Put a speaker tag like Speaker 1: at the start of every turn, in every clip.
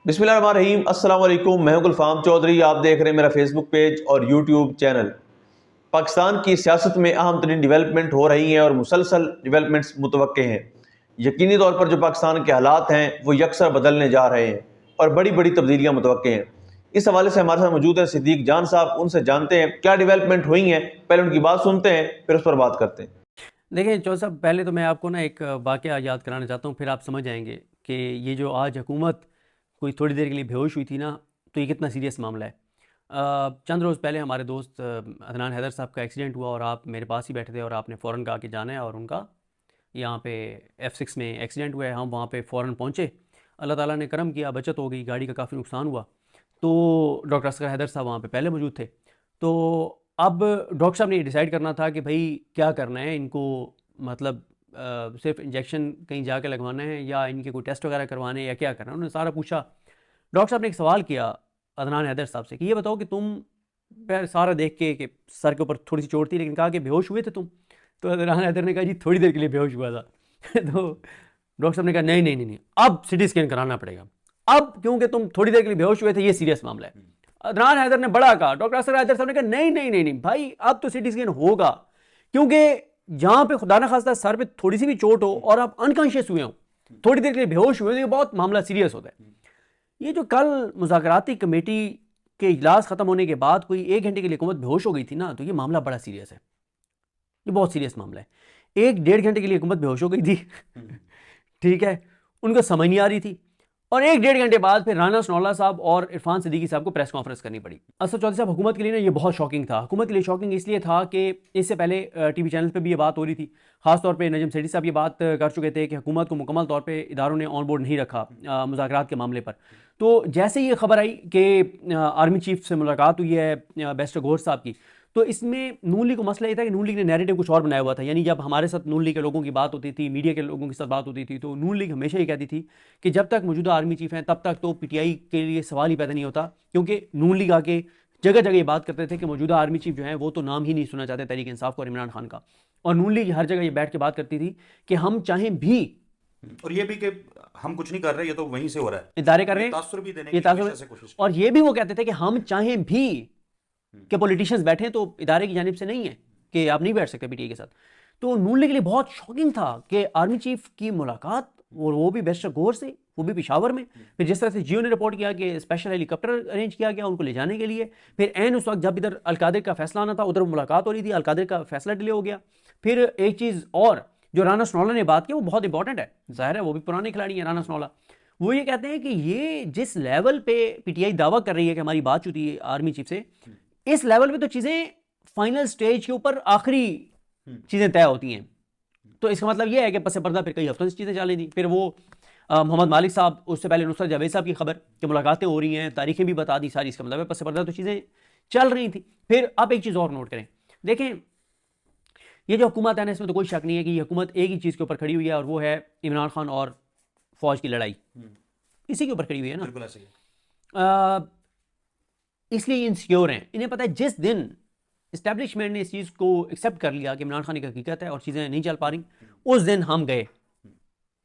Speaker 1: बिस्मिल्लाहिर्रहमानिर्रहीम। अस्सलाम वालेकुम। मैं हूं गुलफाम चौधरी। आप देख रहे हैं मेरा फेसबुक पेज और यूट्यूब चैनल। पाकिस्तान की सियासत में अहम तरीन डेवलपमेंट हो रही हैं और मुसलसल डेवलपमेंट्स मुतवक्के हैं। यकीनी तौर पर जो पाकिस्तान के हालात हैं वो यकसर बदलने जा रहे हैं और बड़ी बड़ी तब्दीलियाँ मुतवक्के हैं। इस हवाले से हमारे साथ मौजूद हैं सिद्दीक जान साहब। उनसे जानते हैं क्या डेवलपमेंट हुई हैं, पहले उनकी बात सुनते हैं फिर उस पर बात करते हैं।
Speaker 2: देखिए चौधरी साहब, पहले तो मैं आपको ना एक वाक़या याद कराना चाहता हूँ, फिर आप समझ जाएंगे कि ये जो आज हुकूमत कोई थोड़ी देर के लिए बेहोश हुई थी ना, तो ये कितना सीरियस मामला है। चंद रोज़ पहले हमारे दोस्त अदनान हैदर साहब का एक्सीडेंट हुआ और आप मेरे पास ही बैठे थे और आपने फ़ौरन कहा कि जाना है, और उनका यहाँ पे F6 में एक्सीडेंट हुआ है। हम वहाँ पे फ़ौरन पहुँचे। अल्लाह ताला ने करम किया, बचत हो गई, गाड़ी का काफ़ी नुकसान हुआ। तो डॉक्टर असगर हैदर साहब वहाँ पे पहले मौजूद थे। तो अब डॉक्टर साहब ने ये डिसाइड करना था कि भाई क्या करना है इनको, मतलब सिर्फ इंजेक्शन कहीं जाके लगवाना है या इनके कोई टेस्ट वगैरह करवाने हैं या क्या करना है। उन्होंने सारा पूछा। डॉक्टर साहब ने एक सवाल किया अदनान हैदर साहब से कि ये बताओ कि तुम सारा देख के कि सर के ऊपर थोड़ी सी चोट थी, लेकिन कहा कि बेहोश हुए थे तुम। तो अदनान हैदर ने कहा जी थोड़ी देर के लिए बेहोश हुआ था। तो डॉक्टर साहब ने कहा नहीं नहीं नहीं नहीं, अब सिटी स्कैन कराना पड़ेगा। अब क्योंकि तुम थोड़ी देर के लिए बेहोश हुए थे, ये सीरियस मामला है। अदनान हैदर ने बड़ा कहा, डॉक्टर असगर हैदर साहब ने कहा नहीं नहीं नहीं नहीं भाई, अब तो सिटी स्कैन होगा, क्योंकि जहां पे खुदा ना खास्ता सर पे थोड़ी सी भी चोट हो और आप अनकॉन्शियस हुए हो, थोड़ी देर के लिए बेहोश हुए, तो ये बहुत मामला सीरियस होता है। ये जो कल मुज़ाकराती कमेटी के इजलास खत्म होने के बाद कोई 1 घंटे के लिए हुकूमत बेहोश हो गई थी ना, तो ये मामला बड़ा सीरियस है। ये बहुत सीरियस मामला है। 1 डेढ़ घंटे के लिए हुकूमत बेहोश हो गई थी। ठीक है, उनको समझ नहीं आ रही थी, और 1 डेढ़ घंटे बाद फिर राना सनौला साहब और इरफान सिद्दीकी साहब को प्रेस कॉन्फ्रेंस करनी पड़ी। असद चौधरी साहब, हुकूमत के लिए ना ये बहुत शॉकिंग था। हुकूमत के लिए शॉकिंग इसलिए था कि इससे पहले टीवी चैनल पे भी ये बात हो रही थी। खासतौर पे नजम सेठी साहब ये बात कर चुके थे कि हुकूमत को मुकम्मल तौर पे इदारों ने ऑन बोर्ड नहीं रखा मुज़ाकरात के मामले पर। तो जैसे ही ये खबर आई कि आर्मी चीफ से मुलाकात हुई है बेस्टर गौर साहब की, तो इसमें नून लीग को मसला ये था कि नून लीग ने नैरेटिव कुछ और बनाया हुआ था। यानी जब हमारे साथ नून लीग के लोगों की बात होती थी, मीडिया के लोगों के साथ बात होती थी, तो नून लीग हमेशा ये कहती थी कि जब तक मौजूदा आर्मी चीफ हैं तब तक तो पीटीआई के लिए सवाल ही पैदा नहीं होता, क्योंकि नून लीग आके जगह जगह ये बात करते थे कि मौजूदा आर्मी चीफ जो है वो तो नाम ही नहीं सुना चाहते तहरीक इंसाफ को और इमरान खान का। और नून लीग हर जगह ये बैठ के बात करती थी कि हम चाहें भी
Speaker 3: और ये भी कि हम कुछ नहीं कर रहे, ये तो वहीं से हो रहा है।
Speaker 2: इदारे कर
Speaker 3: ये
Speaker 2: रहे हैं,
Speaker 3: तासुर भी देने
Speaker 2: ये
Speaker 3: की हमेशा से
Speaker 2: तासुर,
Speaker 3: कोशिश की।
Speaker 2: और ये भी वो कहते थे कि हम चाहें भी कि पॉलिटिशियंस बैठे तो इदारे की जानिब से नहीं है कि आप नहीं बैठ सकते पीटीआई के साथ। तो नून लीग के लिए बहुत शॉकिंग था कि आर्मी चीफ की मुलाकात, और वो भी बेस्टर गौर से, वो भी पेशावर में। फिर जिस तरह से जियो ने रिपोर्ट किया कि स्पेशल हेलीकॉप्टर अरेंज किया गया उनको ले जाने के लिए। फिर एन उस वक्त जब इधर अलकादिर का फैसला आना था, उधर मुलाकात हो रही थी, अलकादिर का फैसला डिले हो गया। फिर एक चीज़ और जो राना सनौला ने बात की वो बहुत इंपॉर्टेंट है, जाहिर है वो भी पुराने खिलाड़ी हैं राना सनौला। वो ये कहते हैं कि ये जिस लेवल पे पीटीआई दावा कर रही है कि हमारी बात होती है आर्मी चीफ से, इस लेवल पे तो चीज़ें फाइनल स्टेज के ऊपर आखिरी चीज़ें तय होती हैं। तो इसका मतलब यह है कि पस पर्दा फिर कई हफ्तों से चीज़ें चली थी। फिर वो मोहम्मद मालिक साहब, उससे पहले नुसरत जावेद साहब की खबर कि मुलाकातें हो रही हैं, तारीखें भी बता दी सारी। इसका मतलब है पस पर्दा तो चीज़ें चल रही थी। फिर आप एक चीज़ और नोट करें, देखें ये जो हुकूमत है ना, इसमें तो कोई शक नहीं है कि ये हुकूमत एक ही चीज़ के ऊपर खड़ी हुई है, और वो है इमरान खान और फौज की लड़ाई। इसी के ऊपर खड़ी हुई है ना।
Speaker 3: बिल्कुल ऐसे ही।
Speaker 2: इसलिए इनसिक्योर हैं। इन्हें पता है जिस दिन इस्टेब्लिशमेंट ने इस चीज़ को एक्सेप्ट कर लिया कि इमरान खान की हकीकत है और चीज़ें नहीं चल पा रही, उस दिन हम गए,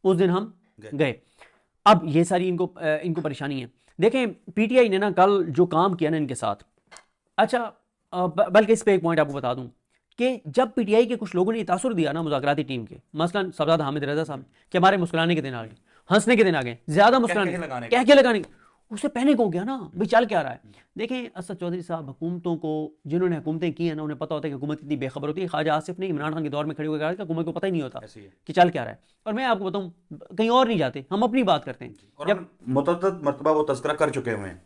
Speaker 2: उस दिन हम गए। अब ये सारी इनको परेशानी है। देखें पीटीआई ने ना कल जो काम किया ना इनके साथ, अच्छा बल्कि इस पे एक पॉइंट आपको बता दूं कि जब पीटीआई के कुछ लोगों ने तासुर दिया ना मुज़ाकराती टीम के, मसलन सरदार हामिद रजा साहब, कि हमारे मुस्कुराने के दिन आ गए, हंसने के दिन आ गए, ज्यादा मुस्कुराने क्या क्या लगाने, उससे पैनिक हो गया ना भाई चल क्या रहा है। देखें असद चौधरी साहब, हुकूमतों को जिन्होंने हुकूमतें की हैं ना, उन्हें पता होता है कि हुकूमत इतनी बेखबर होती है। ख्वाजा आसिफ ने इमरान खान के दौर में खड़े होकर कहा हुकूमत को पता ही नहीं होता कि चल क्या रहा है। और मैं आपको बताऊं, कहीं और नहीं जाते, हम अपनी बात करते हैं।
Speaker 3: और
Speaker 2: जब
Speaker 3: हम मुतअद्दिद मरतबा वो तज़किरा कर चुके हुए हैं।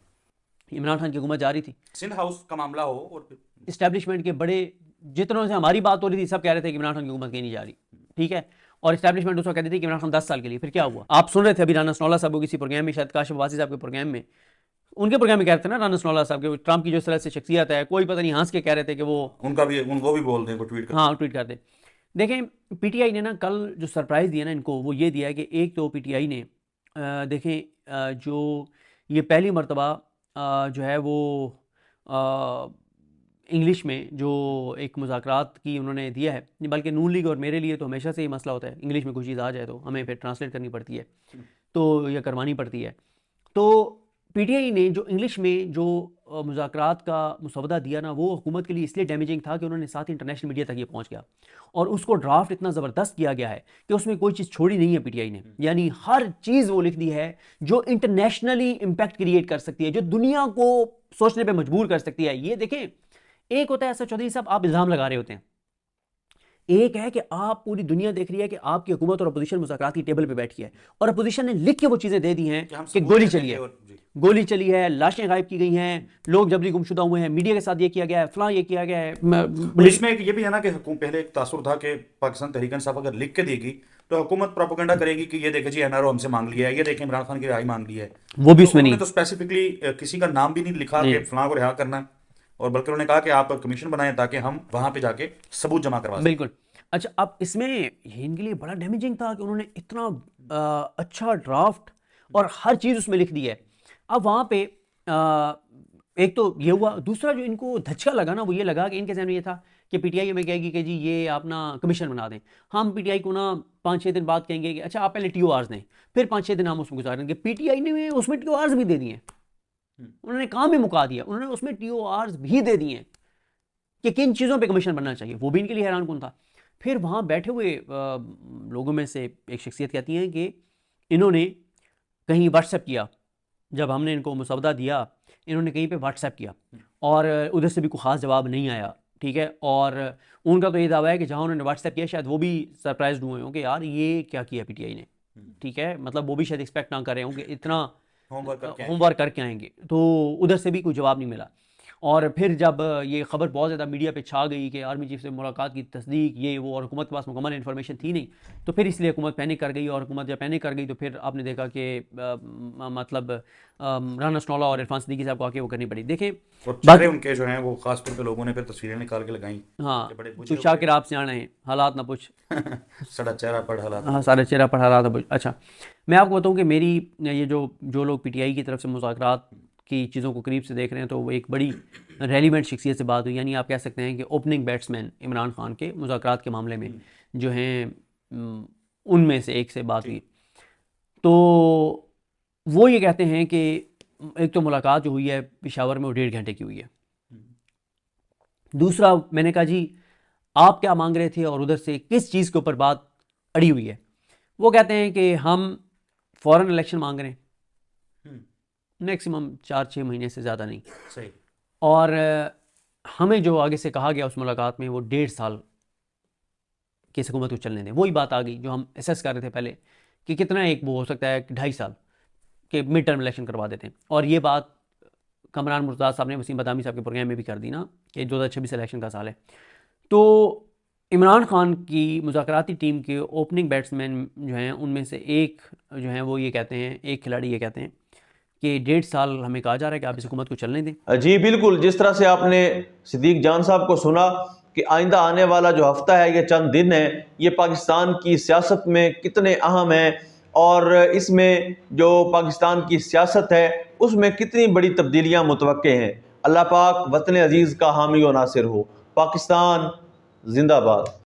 Speaker 2: इमरान खान की हुकूमत जा रही थी,
Speaker 3: सिंध हाउस का मामला हो और
Speaker 2: इस्टेब्लिशमेंट के बड़े जितनों से हमारी बात हो रही थी, सब कह रहे थे कि इमरान खान की हुकूमत कहीं नहीं जा रही। ठीक है, और इस्टेब्लिशमेंट उसको कहती थी कि इमरान खान 10 साल के लिए। फिर क्या हुआ, आप सुन रहे थे अभी राना सनौला साहब को किसी प्रोग्राम में, शायद काशिफ वासी साहब के प्रोग्राम में, उनके प्रोग्राम में कह रहे थे ना राना सनौला साहब के, ट्रंप की जो तरह से शख्सियत है, कोई पता नहीं हंस के कह रहे थे कि वो
Speaker 3: उनका भी वो भी बोलते हैं, वो ट्वीट करते हैं।
Speaker 2: हाँ ट्वीट करते। देखें पीटीआई ने ना कल जो सरप्राइज़ दिया ना इनको, वो ये दिया है कि एक तो पीटीआई ने देखें जो ये पहली मरतबा जो है वो इंग्लिश में जो एक मुज़ाकरात की उन्होंने दिया है, बल्कि नून लीग और मेरे लिए तो हमेशा से ये मसला होता है, इंग्लिश में कोई चीज़ आ जाए तो हमें फिर ट्रांसलेट करनी पड़ती है, तो यह करवानी पड़ती है। तो पीटीआई ने जो इंग्लिश में जो मुज़ाकरात का मुसवदा दिया ना, वो हुकूमत के लिए इसलिए डैमेजिंग था कि उन्होंने साथ ही इंटरनेशनल मीडिया तक ये पहुंच गया और उसको ड्राफ्ट इतना ज़बरदस्त किया गया है कि उसमें कोई चीज़ छोड़ी नहीं है पीटीआई ने। यानी हर चीज़ वो लिख दी है जो इंटरनेशनली इम्पैक्ट क्रिएट कर सकती है, जो दुनिया को सोचने पर मजबूर कर सकती है। ये देखें, एक होता है ऐसा चौधरी साहब, आप इल्ज़ाम लगा रहे होते हैं, एक है कि आप पूरी दुनिया देख रही है कि आपकी हुकूमत और अपोजिशन मुज़ाकरात की टेबल पे बैठी है और अपोजिशन ने लिख के वो चीज़ें दे दी हैं कि गोली चली है, गोली चली है, लाशें गायब की गई हैं, लोग जबरी गुमशुदा हुए हैं, मीडिया के साथ ये किया गया है, फलां ये किया गया है।
Speaker 3: तो इसमें ये भी है ना कि पहले एक तासुर था कि पाकिस्तान तहरीक इंसाफ अगर लिख के देगी तो हुकूमत प्रोपेगेंडा करेगी कि ये देखे जी एनआरओ हमसे मांग लिया है, ये देखें इमरान खान की रिहाई मांग ली है।
Speaker 2: वो भी उसमें नहीं,
Speaker 3: तो स्पेसिफिकली किसी का नाम भी नहीं लिखा कि फलां को रिहा करना है, और बल्कि उन्होंने कहा कि आप कमीशन बनाएं ताकि हम वहां पे जाके सबूत जमा करवा सकें।
Speaker 2: बिल्कुल। अच्छा, अब इसमें ये इनके लिए बड़ा डैमेजिंग था कि उन्होंने इतना अच्छा ड्राफ्ट और हर चीज़ उसमें लिख दी है। अब वहाँ पे एक तो ये हुआ, दूसरा जो इनको धचका लगा ना, वो ये लगा कि इनके जहन में ये था कि पीटीआई हमें कहेगी कि जी ये आप ना कमीशन बना दें, हम पीटीआई को ना 5-6 दिन बाद कहेंगे कि अच्छा आप पहले टीओआर्स दें, फिर 5-6 दिन हम उसमें गुजारेंगे। पीटीआई ने उसमें टीओआर्स भी दे दिए, उन्होंने काम भी मुका दिया, उन्होंने उसमें टीओआर्स भी दे दिए कि किन चीज़ों पे कमीशन बनना चाहिए। वो भी इनके लिए हैरान कौन था। फिर वहाँ बैठे हुए लोगों में से एक शख्सियत कहती हैं कि इन्होंने कहीं व्हाट्सएप किया, जब हमने इनको मुसवदा दिया इन्होंने कहीं पे व्हाट्सएप किया और उधर से भी कोई ख़ास जवाब नहीं आया, ठीक है। और उनका तो ये दावा है कि जहाँ उन्होंने व्हाट्सएप किया शायद वो भी सरप्राइज हुए हों कि यार ये क्या किया पीटीआई ने, ठीक है, मतलब वो भी शायद एक्सपेक्ट ना कर रहे हों कि इतना होमवर्क करके आएंगे। तो उधर से भी कोई जवाब नहीं मिला। और फिर जब ये खबर बहुत ज़्यादा मीडिया पे छा गई कि आर्मी चीफ से मुलाकात की तस्दीक ये वो, और हुकूमत के पास मुकम्मल इन्फॉर्मेशन थी नहीं, तो फिर इसलिए हुकूमत पैनिक कर गई। और हुकूमत जब पैनिक कर गई तो फिर आपने देखा कि मतलब राना स्नोला और इरफान सिद्दीकी साहब को आके वो करनी पड़ी। देखें
Speaker 3: बाकी उनके जो हैं वो खास तौर पे लोगों ने फिर तस्वीरें निकाल के लगाई,
Speaker 2: हाँ, तू शाकिर आप से आना है हालात ना पूछ
Speaker 3: सारा चेहरा पढ़ हालात,
Speaker 2: हाँ सारा चेहरा पढ़ हालात ना पूछ। अच्छा, मैं आपको बताऊँ कि मेरी ये जो लोग पीटीआई की तरफ से मुज़ाकरात की चीज़ों को करीब से देख रहे हैं, तो वो एक बड़ी रेलिवेंट शख्सियत से बात हुई। यानी आप कह सकते हैं कि ओपनिंग बैट्समैन इमरान खान के मुज़ाकरात के मामले में जो हैं उनमें से एक से बात हुई। तो वो ये कहते हैं कि एक तो मुलाकात जो हुई है पेशावर में वो 1.5 घंटे की हुई है। दूसरा मैंने कहा जी आप क्या मांग रहे थे और उधर से किस चीज़ के ऊपर बात अड़ी हुई है। वो कहते हैं कि हम फॉरेन इलेक्शन मांग रहे हैं, मैक्सिमम 4-6 महीने से ज़्यादा नहीं।
Speaker 3: सही।
Speaker 2: और हमें जो आगे से कहा गया उस मुलाकात में वो 1.5 साल की हुकूमत को चलने दें। वही बात आ गई जो हम एसेस कर रहे थे पहले कि कितना एक वो हो सकता है 2.5 साल के मिड टर्म इलेक्शन करवा देते हैं। और ये बात कमरान मुर्ताज़ साहब ने वसीम बदामी साहब के प्रोग्राम में भी कर दी ना कि 2026 इलेक्शन का साल है। तो इमरान खान की मुज़ाकराती टीम के ओपनिंग बैट्समैन जो हैं उनमें से एक जो हैं वो ये कहते हैं, एक खिलाड़ी ये कहते हैं कि 1.5 साल हमें कहा जा रहा है कि आप इस हुकूमत को चलने दें।
Speaker 1: जी बिल्कुल, जिस तरह से आपने सिद्दीक जान साहब को सुना कि आइंदा आने वाला जो हफ्ता है, ये चंद दिन है, ये पाकिस्तान की सियासत में कितने अहम है और इसमें जो पाकिस्तान की सियासत है उसमें कितनी बड़ी तब्दीलियां मुतवक्के हैं। अल्लाह पाक वतन अजीज़ का हामी व नासिर हो। पाकिस्तान जिंदाबाद।